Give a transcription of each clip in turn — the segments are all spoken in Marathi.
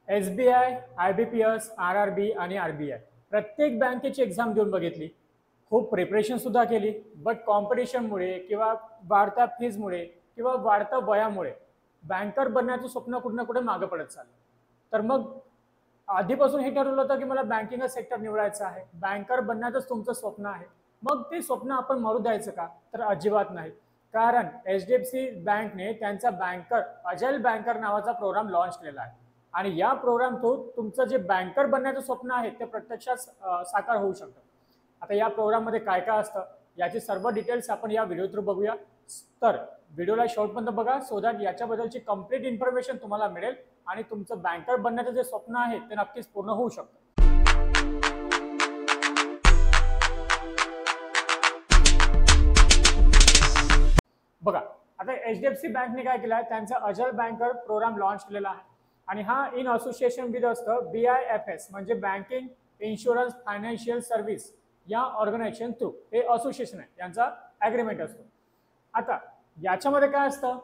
SBI, IBPS, RRB आणि RBI प्रत्येक बँकेची एक्झाम देऊन बघितली, खूप प्रिपरेशन सुद्धा केली, बट कॉम्पिटिशनमुळे किंवा वाढत्या फीजमुळे किंवा वाढत्या वयामुळे बँकर बनण्याचं स्वप्न कुठं ना कुठे मागे पडत चाललं. तर मग आधीपासून हे ठरवलं होतं की मला बँकिंग सेक्टर निवडायचं आहे, बँकर बनण्याचंच तुमचं स्वप्न आहे, मग ते स्वप्न आपण मरू द्यायचं का? तर अजिबात नाही. कारण HDFC बँकने त्यांचा बँकर अजाईल बँकर नावाचा प्रोग्राम लॉन्च केलेला आहे आणि या प्रोग्राम थ्रू तुमचं जे बँकर बनण्याचं स्वप्न आहे ते प्रत्यक्षात साकार होऊ शकतं. आता या प्रोग्राममध्ये काय काय असतं याची सर्व डिटेल्स आपण या व्हिडिओ थ्रू बघूया. तर व्हिडिओला शेवटपर्यंत बघा सो दॅट याच्याबद्दलची कंप्लीट इन्फॉर्मेशन तुम्हाला मिळेल आणि तुमचं बँकर बनण्याचं जे स्वप्न आहे ते नक्कीच पूर्ण होऊ शकतं. बघा, आता HDFC बँकने काय केलं आहे, त्यांचा अजाईल बँकर प्रोग्राम लॉन्च केलेला आहे आणि हा इन असोसिएशन विथ असतं BIFS म्हणजे बँकिंग इन्शुरन्स फायनान्शियल सर्व्हिस या ऑर्गनायझेशन थ्रू. हे असोसिएशन आहे, यांचा ॲग्रीमेंट असतो. आता याच्यामध्ये काय असतं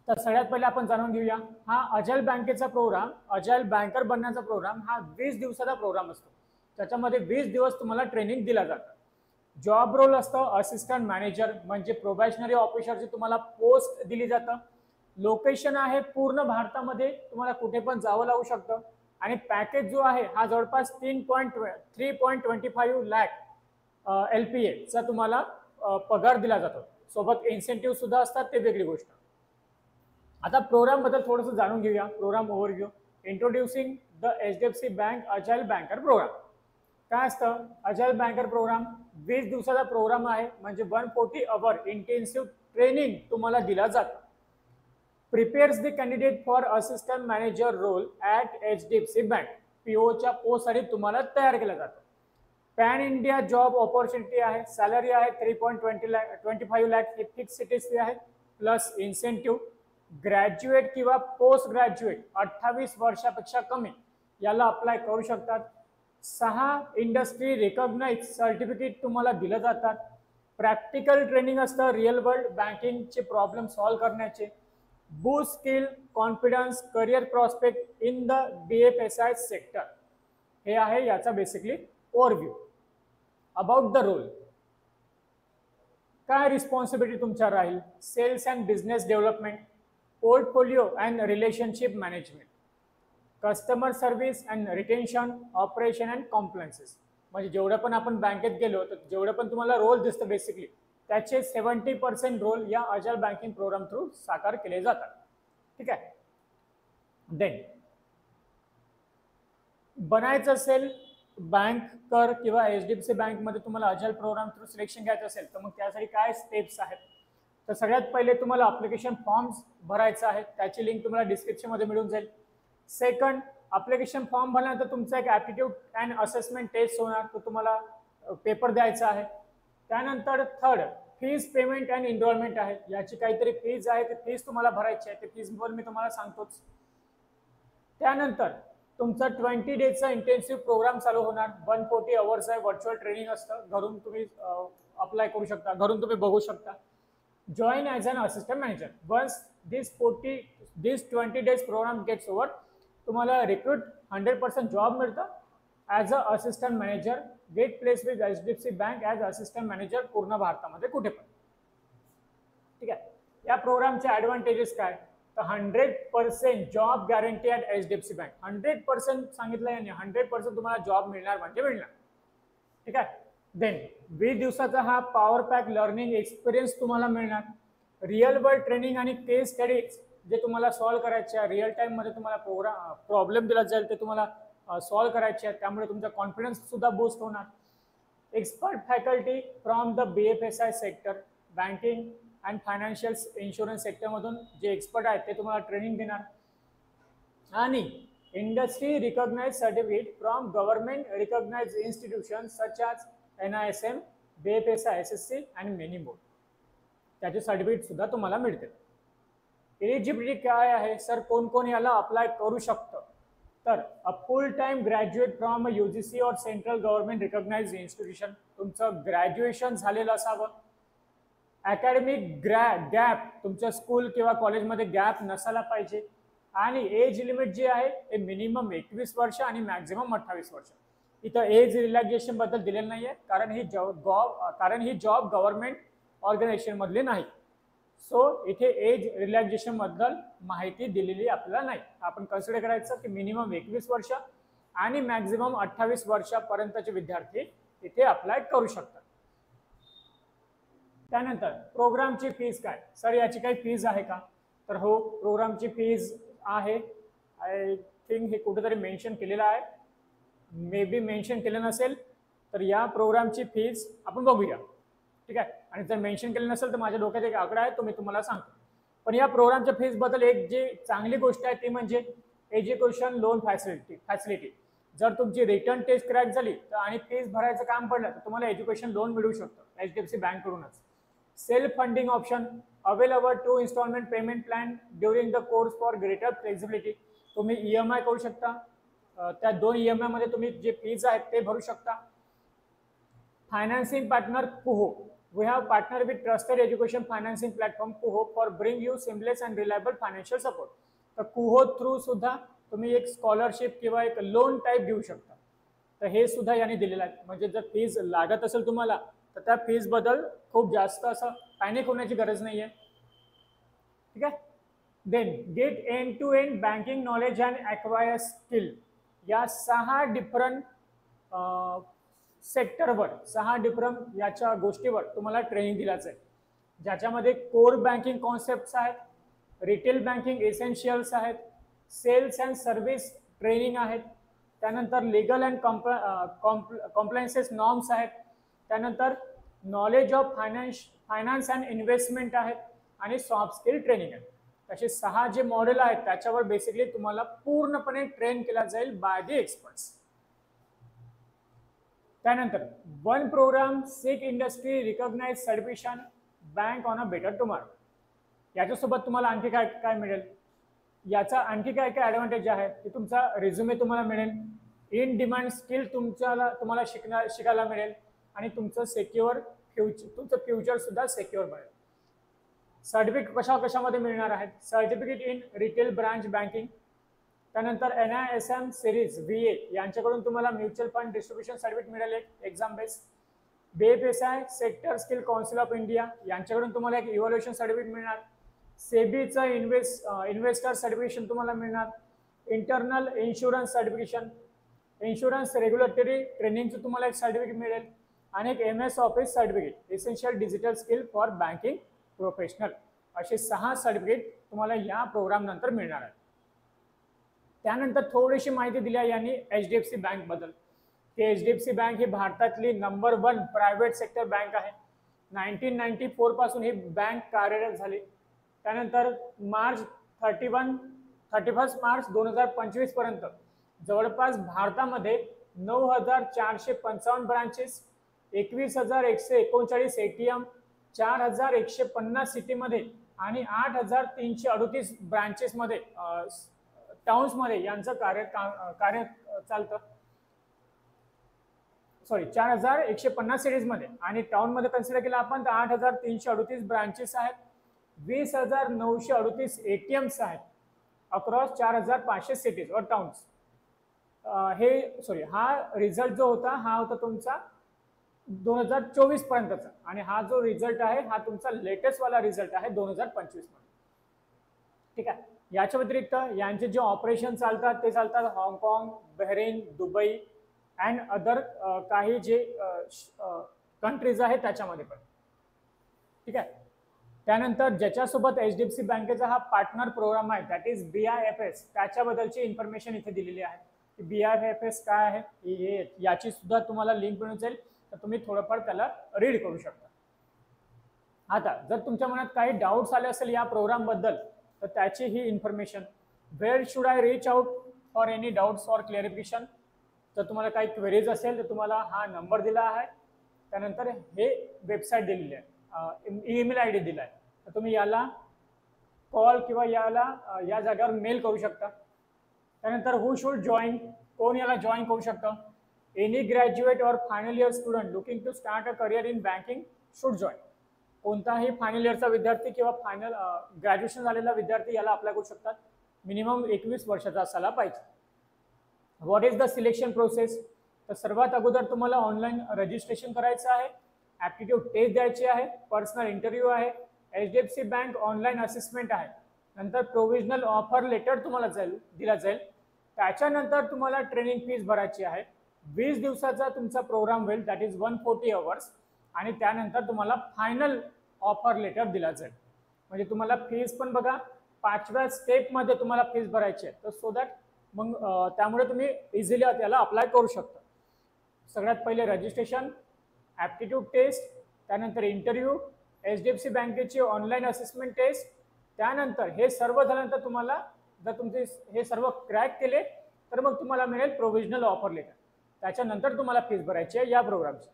तर सगळ्यात पहिले आपण जाणून घेऊया. हा अजाईल बँकेचा प्रोग्राम, अजाईल बँकर बनण्याचा प्रोग्राम हा 20 दिवसाचा प्रोग्राम असतो. त्याच्यामध्ये 20 दिवस तुम्हाला ट्रेनिंग दिलं जातं. जॉब रोल असतं असिस्टंट मॅनेजर म्हणजे प्रोबॅशनरी ऑफिसरची तुम्हाला पोस्ट दिली जातं. लोकेशन आहे पूर्ण भारतामध्ये, तुम्हाला कुठे पण जावं लागू शकतं आणि पॅकेज जो आहे हा जवळपास 3.25 लाख LPA चा तुम्हाला पगार दिला जातो. सोबत इन्सेंटिव्ह सुद्धा असतात, ते वेगळी गोष्ट. आता प्रोग्राम बद्दल थोडंसं जाणून घेऊया. Program overview. Introducing the HDFC bank agile banker program. काय असतं अजाईल बँकर प्रोग्राम? 20 दिवसाचा प्रोग्राम आहे म्हणजे 140 अवर इंटेन्सिव्ह ट्रेनिंग तुम्हाला दिला जातं. Prepares the candidate for assistant manager role at HDFC bank. POच्या पोस्टसाठी तुम्हाला तयार केलं जातं. पॅन इंडिया जॉब ऑपॉर्च्युनिटी आहे. सॅलरी आहे 3.25 लाख. हे फिक्स सिटीज आहे प्लस इन्सेंटिव्ह. ग्रॅज्युएट किंवा पोस्ट ग्रॅज्युएट 28 वर्षापेक्षा कमी याला अप्लाय करू शकतात. 6 इंडस्ट्री रिकॉग्नाइज सर्टिफिकेट तुम्हाला दिलं जातात. प्रॅक्टिकल ट्रेनिंग असतं रिअल वर्ल्ड बँकिंगचे प्रॉब्लेम सॉल्व्ह करण्याचे. Boost skill confidence career prospect in the BFSI sector. हे आहे याचा basically overview. About the role काय रिस्पॉन्सिबिलिटी तुमच्या राहील? Sales and business development, portfolio and relationship management, customer service and retention, operation and compliances. म्हणजे जेवढं पण आपण बँकेत गेलो तर जेवढं पण तुम्हाला रोल दिसतं बेसिकली त्याचे 70% रोल या अजाईल बँकिंग प्रोग्राम थ्रू साकार केले जातात. ठीक आहे. देन बनायचं असेल बँकर किंवा HDFC बँकमध्ये तुम्हाला अजाईल प्रोग्राम थ्रू सिलेक्शन घ्यायचं असेल तर मग त्यासाठी काय स्टेप्स आहेत? तर सगळ्यात पहिले तुम्हाला अप्लिकेशन फॉर्म्स भरायचा आहे, त्याची लिंक तुम्हाला डिस्क्रिप्शनमध्ये मिळून जाईल. सेकंड, अप्लिकेशन फॉर्म भरल्यानंतर तुमचा एक ॲप्टिट्यूड अँड असेसमेंट टेस्ट होणार, तो तुम्हाला पेपर द्यायचा आहे. त्यानंतर third, fees payment and enrolment आहे. याची काहीतरी फीज आहे, ती फीज तुम्हाला भरायची आहे, ते फीजवर मी तुम्हाला सांगतोच. त्यानंतर तुमचा 20 डेजचा इंटेन्सिव्ह प्रोग्राम चालू होणार. 140 अवर्स आहे, व्हर्च्युअल ट्रेनिंग असतं. घरून तुम्ही अप्लाय करू शकता, घरून तुम्ही बघू शकता. Join as an assistant manager. Once this 20 days program gets over, तुम्हाला रिक्रूट 100% जॉब मिळतं as a assistant manager. Get place with HDFC bank as assistant manager पूर्ण भारतामध्ये कुठे पण. ठीक आहे. या प्रोग्रामचे ॲडव्हान्टेजेस काय? तर 100% job guarantee at HDFC bank. 100% सांगितलं यांनी, 100% तुम्हाला जॉब मिळणार म्हणजे मिळणार. ठीक आहे. देन 20 दिवसाचा हा पॉवर पॅक लर्निंग एक्सपिरियन्स तुम्हाला मिळणार. रिअल वर्ल्ड ट्रेनिंग आणि केस स्टडीज जे तुम्हाला सॉल्व्ह करायचे आहे, रिअल टाईममध्ये तुम्हाला प्रॉब्लेम दिला जाईल ते तुम्हाला सॉल्व्ह करायचे आहे, त्यामुळे तुमचा कॉन्फिडन्स सुद्धा बूस्ट होणार. Expert faculty from the BFSI sector, banking and financial insurance सेक्टरमधून जे एक्सपर्ट आहेत ते तुम्हाला ट्रेनिंग देणार. आणि industry recognise certificate from government recognise institution such as NISM, BFSI SSC and many more. त्याचे सर्टिफिकेट सुद्धा तुम्हाला मिळते. एलिजिबिलिटी काय आहे सर, कोण कोण याला अप्लाय करू शकतं? तर a full time graduate from UGC और सेंट्रल गव्हर्नमेंट रिकॉग्नाइज इन्स्टिट्यूशन. तुमचं ग्रॅज्युएशन झालेलं असावं. अकॅडमिक गॅप, तुमच्या स्कूल किंवा कॉलेजमध्ये गॅप नसायला पाहिजे. आणि एज लिमिट जे आहे ते मिनिमम 21 वर्ष आणि मॅक्झिमम 28 वर्ष. इथं एज रिलॅक्सेशन बद्दल दिलेलं नाहीये, कारण ही जॉब गव्हर्नमेंट ऑर्गनायझेशन मधली नाही. सो इथे एज रिलॅक्सेशन बद्दल माहिती दिलेली आपल्याला नाही. आपण कन्सिडर करायचं की मिनिमम 21 वर्ष आणि मॅक्झिमम 28 वर्षापर्यंतचे विद्यार्थी इथे अप्लाय करू शकतात. त्यानंतर प्रोग्रामची फीज काय? सर याची काही फीज आहे का? तर हो, प्रोग्रामची फीज आहे. आय थिंक हे कुठेतरी मेन्शन केलेलं आहे, मे बी मेन्शन केलं नसेल तर या प्रोग्रामची फीज आपण बघूया. ठीक आहे, आणि जर मेन्शन केलं नसेल तर माझ्या डोक्यात एक आकडा आहे, तो मी तुम्हाला सांगतो. पण या प्रोग्रामच्या फीज बद्दल एक जी चांगली गोष्ट आहे ती म्हणजे एज्युकेशन लोन फॅसिलिटी. जर तुमची रिटर्न टेस्ट क्रॅक झाली तर आणि फीज भरायचं काम पडलं तर तुम्हाला एज्युकेशन लोन मिळू शकतं HDFC बँककडूनच. Self funding option available to instalment payment plan during the course for greater flexibility. तुम्ही EMI करू शकता, त्या 2 EMI मध्ये तुम्ही जे फीज आहेत ते भरू शकता. फायनान्सिंग पार्टनर कुहो. We have partnered with trusted education financing platform Kuho for bring you seamless and reliable financial support. तर कुहो थ्रू सुद्धा तुम्ही एक स्कॉलरशिप किंवा एक लोन टाईप घेऊ शकता. तर हे सुद्धा याने दिलेलं आहे. म्हणजे जर फीज लागत असेल तुम्हाला तर त्या फीज बद्दल खूप जास्त असं पॅनिक होण्याची गरज नाहीये. ठीक आहे. Then get end to end banking knowledge and acquire skill. या 6 डिफरंट सेक्टरवर 6 डिफरंट याच्या गोष्टीवर तुम्हाला ट्रेनिंग दिलाच आहे, ज्याच्यामध्ये कोर बँकिंग कॉन्सेप्ट्स आहेत, रिटेल बँकिंग एसेन्शियल्स आहेत, सेल्स अँड सर्व्हिस ट्रेनिंग आहेत, त्यानंतर लिगल अँड कॉम्प्लायन्सेस नॉर्म्स आहेत, त्यानंतर knowledge of finance and investment आहेत आणि सॉफ्ट स्किल ट्रेनिंग आहे. असे 6 जे मॉडेल आहेत त्याच्यावर बेसिकली तुम्हाला पूर्णपणे ट्रेन केला जाईल बाय द एक्सपर्ट्स. त्यानंतर 1 program six industry recognise certification bank on a better tomorrow. याच्यासोबत तुम्हाला आणखी काय काय मिळेल? याचा आणखी काय काय ॲडव्हान्टेज आहे की तुमचा रिझ्युमे तुम्हाला मिळेल, इन डिमांड स्किल तुम्हाला शिकायला मिळेल आणि तुमचं फ्युचर सुद्धा सिक्युअर मिळेल. सर्टिफिकेट कशामध्ये मिळणार आहेत? Certificate in retail branch banking, त्यानंतर NISM सिरीज VA यांच्याकडून तुम्हाला म्युच्युअल फंड डिस्ट्रीब्युशन सर्टिफिकेट मिळेल एक exam base. BFSI sector skill council of India यांच्याकडून तुम्हाला एक इव्हॅल्युएशन सर्टिफिकेट मिळणार. सेबीचं इन्व्हेस्टर सर्टिफिकेशन तुम्हाला मिळणार. Internal insurance certification, insurance regulatory ट्रेनिंगचं तुम्हाला एक सर्टिफिकेट मिळेल आणि एक MS office certificate essential digital skill for banking professional. असे 6 सर्टिफिकेट तुम्हाला या प्रोग्राम नंतर मिळणार आहेत. त्यानंतर थोडीशी माहिती दिली आहे यांनी HDFC बँक बद्दल. की HDFC बँक ही भारतातली नंबर 1 प्रायव्हेट सेक्टर बँक आहे. 1994 पासून ही बँक कार्यरत झाली. त्यानंतर 31 मार्च 2025 पर्यंत जवळपास भारतामध्ये 9,455 ब्रांचेस, 21,139 ATM, 4,150 सिटीमध्ये आणि 8,338 ब्रांचेसमध्ये टाउन्समध्ये यांचं कार्य चालतं. 4,150 सिटीजमध्ये आणि टाउनमध्ये कन्सिडर केलं आपण तर 8,338 ब्रांचेस आहेत, 20,938 ATMs आहेत अक्रॉस 4,500 सिटीज और टाउन्स. हा रिझल्ट जो होता हा होता तुमचा 2024 पर्यंतचा आणि हा जो रिझल्ट आहे हा तुमचा लेटेस्ट वाला रिझल्ट आहे 2025 मध्ये. ठीक आहे. याच्या व्यतिरिक्त यांचे जे ऑपरेशन चालतात ते चालतात हाँगकाँग, बहरीन, दुबई अँड अदर काही जे कंट्रीज आहेत त्याच्यामध्ये पण. ठीक आहे. त्यानंतर ज्याच्यासोबत HDFC बँकेचा हा पार्टनर प्रोग्राम आहे दॅट इज BIFS, त्याच्याबद्दलची इन्फॉर्मेशन इथे दिलेली आहे. BIFS काय आहे याची सुद्धा तुम्हाला लिंक मिळून जाईल, तर तुम्ही थोडंफार त्याला रीड करू शकता. आता जर तुमच्या मनात काही डाऊट्स आले असेल या प्रोग्राम बद्दल तर त्याची ही information, where should I reach out for any doubts or clarification. जर तुम्हाला काही क्वेरीज असेल तर तुम्हाला हा नंबर दिला आहे, त्यानंतर हे वेबसाईट दिलेली आहे, ईमेल ID दिला आहे, तर तुम्ही याला कॉल किंवा या जागेवर मेल करू शकता. त्यानंतर हू शुड जॉईन, कोण याला जॉईन करू शकतं? Any graduate or final year student looking to start a career in banking should join. कोणताही फायनल इयरचा विद्यार्थी किंवा ग्रॅज्युएशन झालेला विद्यार्थी याला अप्लाय करू शकतात. मिनिमम 21 वर्षाचा असायला पाहिजे. What is the selection process? तर सर्वात अगोदर तुम्हाला ऑनलाईन रजिस्ट्रेशन करायचं आहे, ॲप्टिट्यूड टेस्ट द्यायची आहे, पर्सनल इंटरव्ह्यू आहे, HDFC बँक ऑनलाईन असेसमेंट आहे, नंतर प्रोव्हिजनल ऑफर लेटर तुम्हाला दिला जाईल. त्याच्यानंतर तुम्हाला ट्रेनिंग फीस भरायची आहे. 20 दिवसाचा तुमचा प्रोग्राम होईल, दॅट इज 140 अवर्स, आणि त्यानंतर तुम्हाला फायनल ऑफर लेटर दिला जाईल. म्हणजे तुम्हाला फीस पण बघा 5व्या स्टेपमध्ये तुम्हाला फीस भरायची आहे, तर सो दॅट मग त्यामुळे तुम्ही इझिली त्याला अप्लाय करू शकता. सगळ्यात पहिले रजिस्ट्रेशन, ॲप्टिट्यूड टेस्ट, त्यानंतर इंटरव्ह्यू, HDFC बँकेची ऑनलाईन असेसमेंट टेस्ट. त्यानंतर हे सर्व झाल्यानंतर तुम्हाला जर तुमचे हे सर्व क्रॅक केले तर मग तुम्हाला मिळेल प्रोव्हिजनल ऑफर लेटर. त्याच्यानंतर तुम्हाला फीस भरायची आहे या प्रोग्रामची.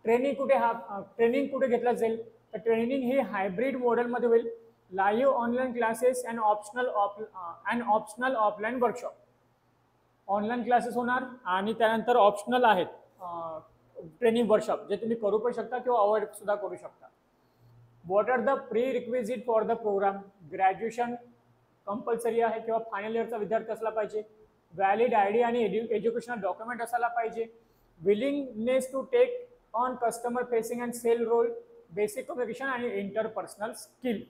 ट्रेनिंग कुठे घेतला जाईल? तर ट्रेनिंग ही हायब्रिड मॉडेलमध्ये होईल. Live online classes and optional offline workshop. Online classes होणार आणि त्यानंतर ऑप्शनल आहेत ट्रेनिंग वर्कशॉप, जे तुम्ही करू पण शकता किंवा अवॉइड सुद्धा करू शकता. What are the prerequisite for the programme? Graduation compulsory आहे किंवा फायनल इयरचा विद्यार्थी असला पाहिजे. व्हॅलिड ID आणि एज्युकेशनल डॉक्युमेंट असायला पाहिजे. Willingness to take on customer facing and sale role, basic communication आणि interpersonal skill.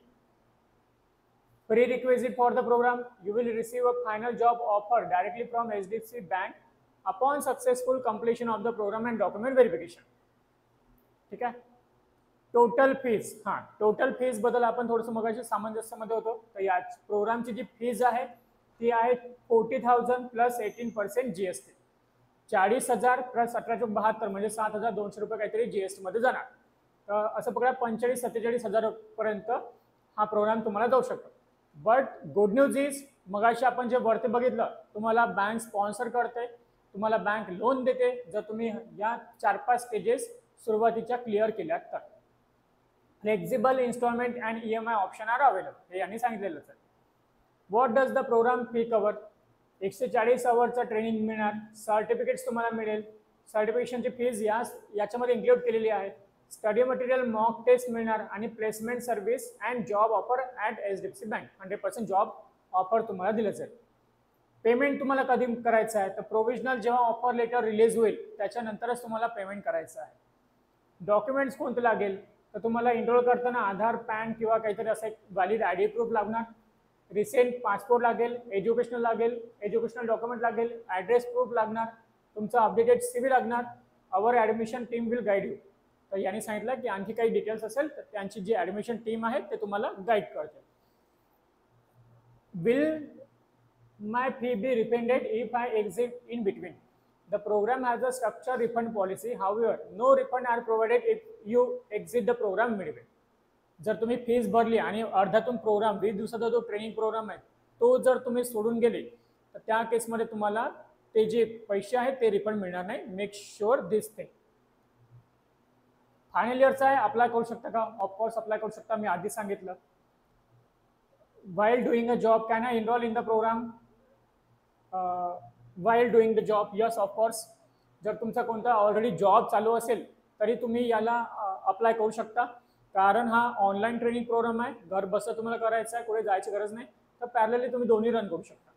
Prerequisite for the program: you will receive a final job offer directly from HDFC Bank upon successful completion of the program and document verification. ठीक आहे. टोटल फीज, टोटल फीज बद्दल आपण थोडंसं मगाशी सामंजस्यामध्ये होतो. तर या प्रोग्रामची जी फीज आहे ती आहे 40,000 प्लस 18% GST. 40,000 प्लस 1872 म्हणजे 7,200 रुपये काहीतरी GST मध्ये जाणार. तर असं पकडा 45-47 पर्यंत हा प्रोग्राम तुम्हाला जाऊ शकतो. बट गुड न्यूज इज, मगाशी आपण जे वरती बघितलं, तुम्हाला बँक स्पॉन्सर करते, तुम्हाला बँक लोन देते जर तुम्ही या 4-5 स्टेजेस सुरुवातीच्या क्लिअर केल्या तर. Flexible instalment and EMI option are available, हे यांनी सांगितलेलंच आहे. What does the programme fee cover? 140 अवरचं ट्रेनिंग मिळणार, सर्टिफिकेट्स तुम्हाला मिळेल, सर्टिफिकेशनची फीज याच्यामध्ये इन्क्लूड केलेली आहे. स्टडी मटेरियल, मॉक टेस्ट मिळणार आणि placement service and job offer at HDFC bank. 100% job offer तुम्हाला दिलं जाईल. पेमेंट तुम्हाला कधी करायचं आहे? तर प्रोव्हिजनल जेव्हा ऑफर लेटर रिलीज होईल त्याच्यानंतरच तुम्हाला पेमेंट करायचं आहे. डॉक्युमेंट्स कोणते लागेल? तर तुम्हाला एनरोल करताना आधार, पॅन किंवा काहीतरी असं एक व्हॅलिड ID प्रूफ लागणार, रिसेंट पासपोर्ट लागेल, एज्युकेशनल डॉक्युमेंट लागेल, ॲड्रेस प्रूफ लागणार, तुमचं अपडेटेड CV लागणार. Our admission team will guide you. तर यांनी सांगितलं की आणखी काही डिटेल्स असेल तर त्यांची जी ॲडमिशन टीम आहे ते तुम्हाला गाईड करते. Will my fee be refunded if I exit in between? The programme has a structure refund policy, however no refund are provided if you exit the programme midway. जर तुम्ही फीस भरली आणि अर्ध्यातून प्रोग्राम, 20 दिवसाचा जो ट्रेनिंग प्रोग्राम आहे तो जर तुम्ही सोडून गेले तर त्या केसमध्ये तुम्हाला ते जे पैसे आहेत ते रिफंड मिळणार नाही. मेक शुअर दिस थिंग. फायनल इयरचा आहे, अप्लाय करू शकता का? ऑफकोर्स अप्लाय करू शकता, मी आधी सांगितलं. while doing a job, can I enroll in the program while doing the job? Yes, of course. जर तुमचा कोणता ऑलरेडी जॉब चालू असेल तरी तुम्ही याला अप्लाय करू शकता, कारण हा ऑनलाईन ट्रेनिंग प्रोग्राम आहे. घर बसता तुम्हाला करायचं आहे, कुठे जायची गरज नाही. तर पॅरलली तुम्ही दोन्ही रन करू शकता.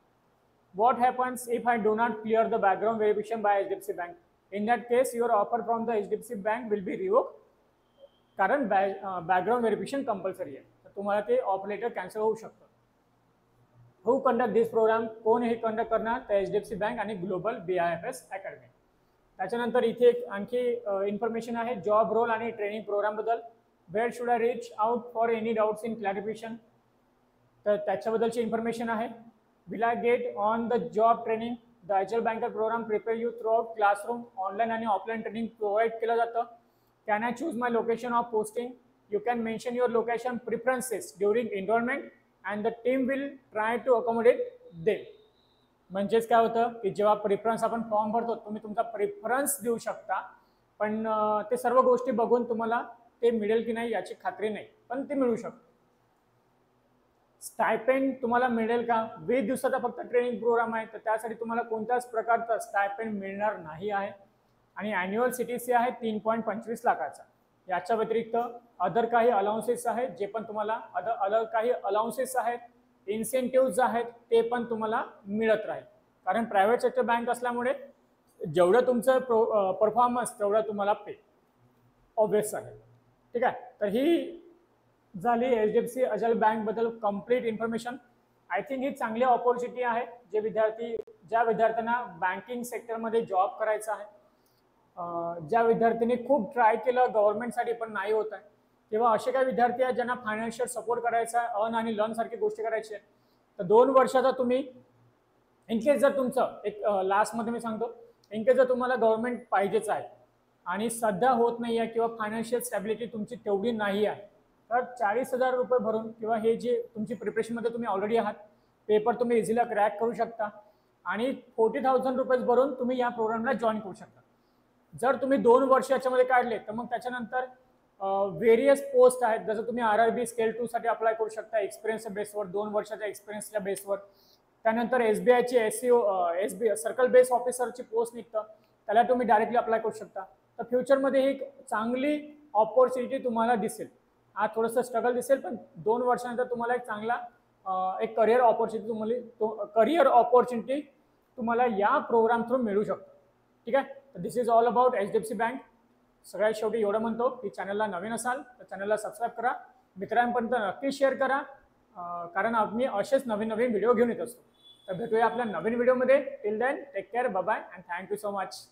What happens if I do not clear the background verification by HDFC Bank? In that case, your offer from the HDFC Bank will be revoked, कारण बॅकग्राऊंड व्हेरिफिकेशन कंपल्सरी आहे. तर तुम्हाला ते ऑफर लेटर कॅन्सल होऊ शकतं. Who conduct this program? कोण हे कंडक्ट करणार? तर HDFC बँक आणि ग्लोबल BIFS अकॅडमी. त्याच्यानंतर इथे एक आणखी इन्फॉर्मेशन आहे जॉब रोल आणि ट्रेनिंग प्रोग्राम बद्दल. Where should I reach out for any doubts in clarification? तर त्याच्याबद्दलची इन्फॉर्मेशन आहे. Will I get on the job training? The HL banker program prepare you through out classroom. Online आणि ऑफलाईन ट्रेनिंग प्रोव्हाइड केलं जातं. Can I choose my location of posting? You can mention your location preferences during enrollment and the team will try to accommodate them. म्हणजेच काय होतं की जेव्हा प्रिफरन्स आपण फॉर्म भरतो तुम्ही तुमचा प्रिफरन्स देऊ शकता, पण ते सर्व गोष्टी बघून तुम्हाला ते मिळेल की नाही याची खात्री नाही, पण ते मिळू शकतं. स्टायपेंड तुम्हाला मिळेल का? 20 दिवसाचा फक्त ट्रेनिंग प्रोग्राम आहे, तर त्यासाठी तुम्हाला कोणत्याच प्रकारचा स्टायपेंड मिळणार नाही आहे. आणि ॲन्युअल CTC आहे 3.25 लाखाचा. याच्या व्यतिरिक्त अदर काही अलाउन्सेस आहेत, जे पण तुम्हाला काही अलाउन्सेस आहेत इन्सेंटिव्ह आहेत ते पण तुम्हाला मिळत राहील. कारण प्रायव्हेट सेक्टर बँक असल्यामुळे जेवढं तुमचं परफॉर्मन्स तेवढं तुम्हाला पे ऑब्वियस आहे. ठीक आहे, तर ही झाली HDFC अजाईल बँकबद्दल कंप्लीट इन्फॉर्मेशन. आय थिंक ही चांगली ऑपॉर्च्युनिटी आहे ज्या विद्यार्थ्यांना बँकिंग सेक्टरमध्ये जॉब करायचा आहे, ज्या विद्यार्थ्यांनी खूप ट्राय केलं गव्हर्नमेंटसाठी पण नाही होत आहे, किंवा असे काही विद्यार्थी आहेत ज्यांना फायनान्शियल सपोर्ट करायचा आहे, अर्न आणि लर्न सारखी गोष्टी करायची आहे. तर 2 वर्षाचा तुम्ही इनकेस जर तुमचं एक लास्टमध्ये मी सांगतो, इनकेस जर तुम्हाला गव्हर्नमेंट पाहिजेच आहे आणि सध्या होत नाही आहे किंवा फायनान्शियल स्टॅबिलिटी तुमची तेवढी नाही आहे, तर 40,000 रुपये भरून किंवा हे जे तुमची प्रिपरेशनमध्ये तुम्ही ऑलरेडी आहात, पेपर तुम्ही इझिली क्रॅक करू शकता आणि 40,000 रुपये भरून तुम्ही या प्रोग्रामला जॉईन करू शकता. जर तुम्ही 2 वर्ष याच्यामध्ये काढले तर मग त्याच्यानंतर व्हेरियस पोस्ट आहेत, जसं तुम्ही RRB स्केल 2 साठी अप्लाय करू शकता एक्सपिरियन्सच्या बेसवर, 2 वर्षाच्या एक्सपिरियन्सच्या बेसवर. त्यानंतर SBIची SBI सर्कल बेस ऑफिसरची पोस्ट निघतं, त्याला तुम्ही डायरेक्टली अप्लाय करू शकता. तर फ्युचरमध्ये ही एक चांगली ऑपॉर्च्युनिटी तुम्हाला दिसेल. आज थोडंसं स्ट्रगल दिसेल, पण 2 वर्षानंतर तुम्हाला एक चांगला एक करिअर ऑपॉर्च्युनिटी तुम्हाला या प्रोग्राम थ्रू मिळू शकतो. ठीक आहे, तर this is all about HDFC bank. सगळ्यात शेवटी एवढं म्हणतो की चॅनलला नवीन असाल तर चॅनलला सबस्क्राईब करा, मित्रांपर्यंत नक्की शेअर करा, कारण आम्ही असेच नवीन व्हिडिओ घेऊन येत असतो. तर भेटूया आपल्या नवीन व्हिडिओमध्ये. Till then take care, bye bye and thank you so much.